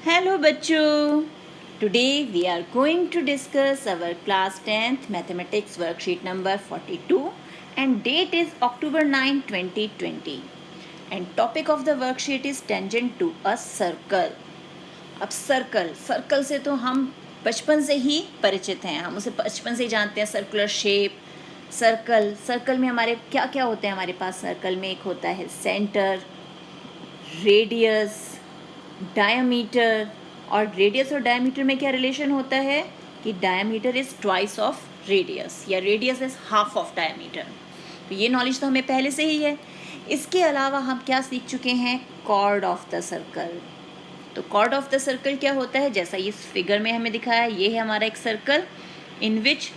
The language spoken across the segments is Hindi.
Hello बच्चों, today we are going to discuss our class 10th mathematics worksheet number 42 and date is October 9, 2020 and topic of the worksheet is tangent to a circle. अब सर्कल से तो हम बचपन से ही परिचित हैं, हम उसे बचपन से ही जानते हैं. सर्कुलर शेप, सर्कल में हमारे क्या क्या होते हैं. हमारे पास सर्कल में एक होता है सेंटर, रेडियस, डायमीटर. और रेडियस और डायमीटर में क्या रिलेशन होता है कि diameter is twice of radius या radius is half of diameter. तो ये नॉलेज तो हमें पहले से ही है. इसके अलावा हम क्या सीख चुके हैं, कॉर्ड ऑफ द सर्कल. तो कॉर्ड ऑफ द सर्कल क्या होता है, जैसा इस फिगर में हमें दिखाया, ये है हमारा एक circle in which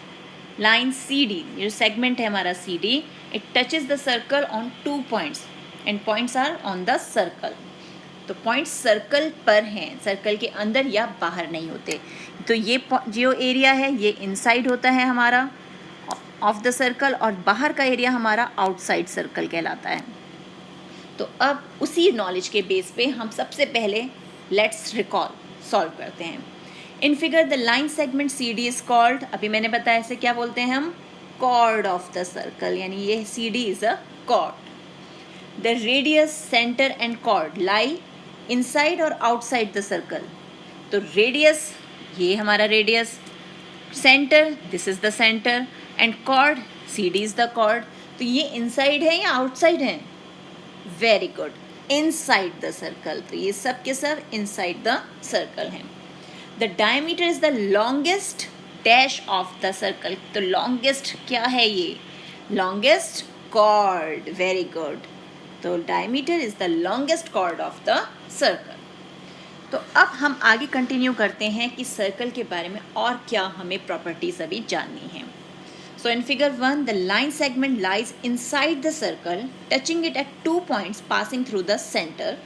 line C D, ये सेगमेंट है हमारा C D, it touches the circle on 2 points and points are on the circle. तो पॉइंट्स सर्कल पर हैं, सर्कल के अंदर या बाहर नहीं होते. तो ये जो एरिया है ये इनसाइड होता है हमारा ऑफ द सर्कल और बाहर का एरिया हमारा आउटसाइड सर्कल कहलाता है. तो अब उसी नॉलेज के बेस पे हम सबसे पहले लेट्स रिकॉल सॉल्व करते हैं. In figure the line segment C D is called, अभी मैंने बताया इसे क्या बोलते हैं हम, कॉर्ड ऑफ द सर्कल, यानी ये C D is a chord. The radius, centre and chord lie inside और आउटसाइड द सर्कल. तो रेडियस, ये हमारा radius, centre, this is the centre, and chord, C D is the chord. तो ये इनसाइड है या आउटसाइड है, very good, inside the circle. तो ये सब के सब इनसाइड द सर्कल हैं. The diameter is the longest dash of the circle. तो लॉन्गेस्ट क्या है, ये लॉन्गेस्ट कॉर्ड, वेरी गुड. तो diameter is the longest chord of the circle. तो अब हम आगे कंटिन्यू करते हैं कि सर्कल के बारे में और क्या हमें प्रॉपर्टीज अभी जाननी है. So in figure 1 the line segment lies inside the circle touching it at 2 points passing through the centre.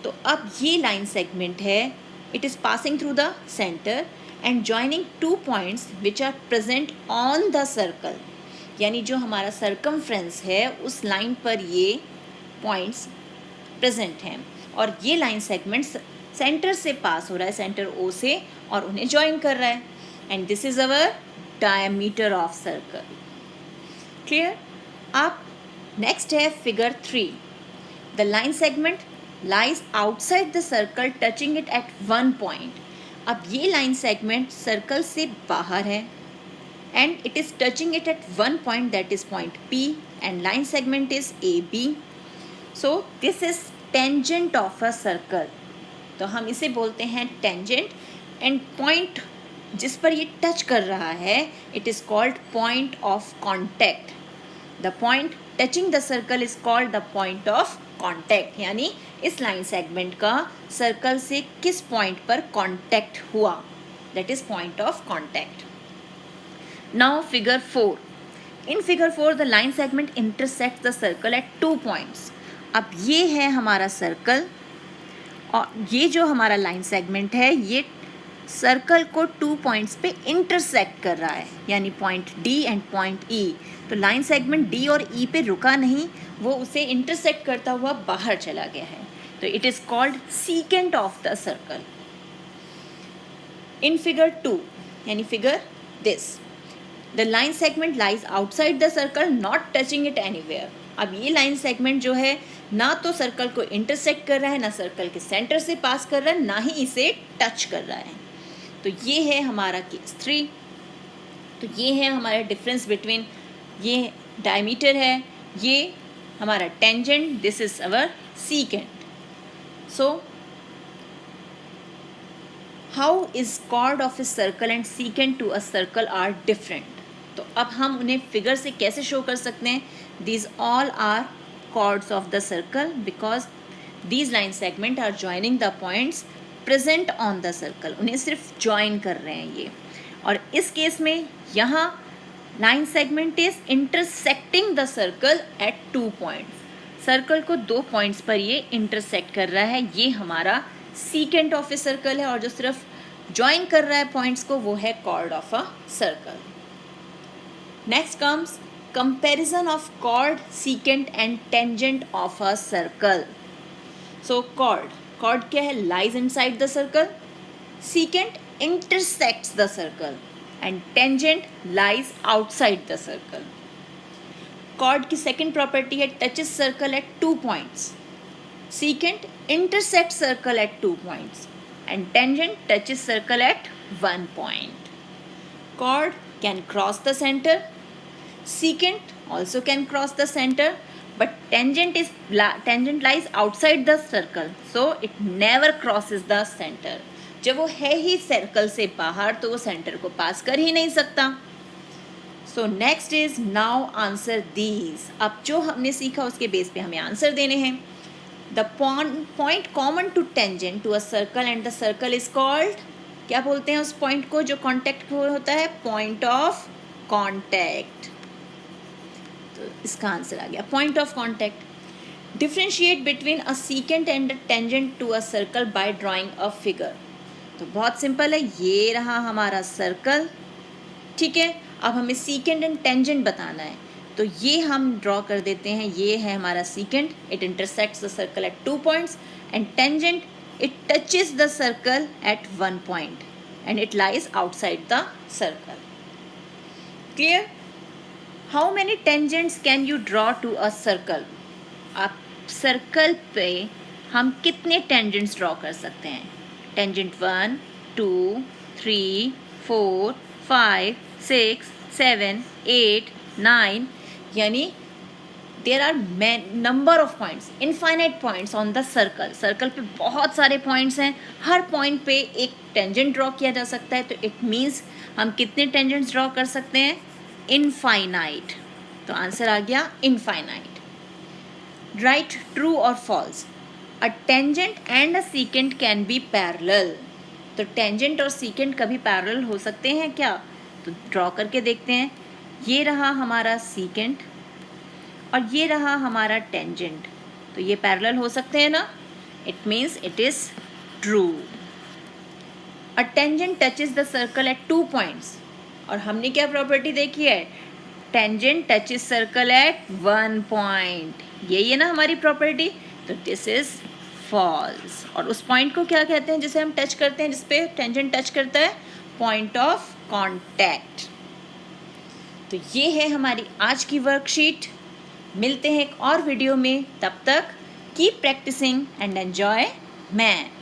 तो अब ये लाइन सेगमेंट है, it is passing through the centre and joining 2 points which are present on the circle. यानी जो हमारा सर्कमफ्रेंस है उस लाइन पर ये पॉइंट्स प्रेजेंट हैं और ये लाइन सेगमेंट सेंटर से पास हो रहा है, सेंटर ओ से, और उन्हें ज्वाइन कर रहा है. And this is our diameter of circle. Clear. अब नेक्स्ट है figure 3. The line segment lies outside the circle touching it eight 1 point. अब ये लाइन सेगमेंट सर्कल से बाहर है and it is touching it at 1 point, that is point P, and line segment is AB. So this is tangent of a circle. तो हम इसे बोलते हैं tangent, and point जिस पर ये टच कर रहा है it is called point of contact. The point touching the circle is called the point of contact. यानी इस लाइन सेगमेंट का सर्कल से किस पॉइंट पर कॉन्टैक्ट हुआ, that is point of contact. Now figure 4. In figure 4 the line segment intersects the circle at 2 points. अब ये है हमारा सर्कल और ये जो हमारा लाइन सेगमेंट है ये सर्कल को 2 पॉइंट्स पे इंटरसेक्ट कर रहा है, यानी point D and point E. तो लाइन सेगमेंट D और E पे रुका नहीं, वो उसे इंटरसेक्ट करता हुआ बाहर चला गया है. तो it is called secant of the circle. In figure 2 यानी figure this, the line segment lies outside the circle not touching it anywhere. अब ये लाइन सेगमेंट जो है ना तो सर्कल को इंटरसेक्ट कर रहा है, ना सर्कल के सेंटर से पास कर रहा है, ना ही इसे टच कर रहा है. तो ये है हमारा केस 3. तो ये है हमारा डिफरेंस बिटवीन, ये डायमीटर है, ये हमारा tangent, this is our secant. So how is chord of a circle and secant to a circle are different. तो अब हम उन्हें फिगर से कैसे शो कर सकते हैं, these all are chords of the circle because these line segment are joining the points present on the circle. उन्हें सिर्फ join कर रहे हैं ये. और इस केस में यहाँ line segment is intersecting the circle at 2 points. Circle को 2 पॉइंट्स पर ये इंटरसेक्ट कर रहा है, ये हमारा सीकेंट ऑफ ए सर्कल है. और जो सिर्फ ज्वाइन कर रहा है पॉइंट्स को वो है chord of a circle. Next comes comparison of chord, secant and tangent of a circle. So chord क्या है, lies inside the circle. secant intersects the circle and tangent lies outside the circle. Chord की second property है touches circle at 2 points. Secant intersects circle at 2 points and tangent touches circle at 1 point. Chord can cross the center. Secant also can cross the center, but tangent lies outside the circle, so it never crosses the center. जब वो है ही सर्कल से बाहर तो वो सेंटर को पास कर ही नहीं सकता. So next is now answer these. अब जो हमने सीखा उसके बेस पे हमें आंसर देने हैं. The point common to tangent to a circle and the circle is called, क्या बोलते हैं उस पॉइंट को जो कॉन्टैक्ट होता है? Point of contact. तो इसका आंसर आ गया point of contact. Differentiate between a secant and a tangent to a circle by drawing a figure. तो बहुत सिंपल है, ये रहा हमारा सर्कल, ठीक है. अब हमें सीकेंट एंड टेंजेंट बताना है, तो ये हम ड्रॉ कर देते हैं. ये है हमारा secant, it intersects the circle at 2 points, and tangent it touches the circle at 1 point and it lies outside the circle. Clear? How many tangents can you draw to a circle? आप सर्कल पे हम कितने टेंजेंट्स ड्रॉ कर सकते हैं? टेंजेंट 1, 2, 3, 4, 5, 6, 7, 8, 9, यानी there are number of points, infinite points on the circle. Circle पे बहुत सारे पॉइंट्स हैं, हर पॉइंट पे एक टेंजेंट ड्रॉ किया जा सकता है. तो इट मीन्स हम कितने टेंजेंट्स ड्रॉ कर सकते हैं? इनफाइनाइट. तो आंसर आ गया इनफाइनाइट. राइट ट्रू और false. A tangent and a secant can be parallel. तो टेंजेंट और सीकेंट कभी पैरेलल हो सकते हैं क्या? तो ड्रॉ करके देखते हैं. ये रहा हमारा सीकेंट और ये रहा हमारा टेंजेंट, तो ये पैरेलल हो सकते हैं ना? It means it is true. A tangent touches the circle at 2 points, और हमने क्या प्रॉपर्टी देखी है? Tangent touches circle at 1 point. यही है ना हमारी प्रॉपर्टी. तो दिस इज फॉल्स. और उस पॉइंट को क्या कहते हैं जिसे हम टच करते हैं, जिसपे टेंजेंट टच करता है? Point of contact. तो ये है हमारी आज की वर्कशीट. मिलते हैं एक और वीडियो में. तब तक keep practicing and enjoy math.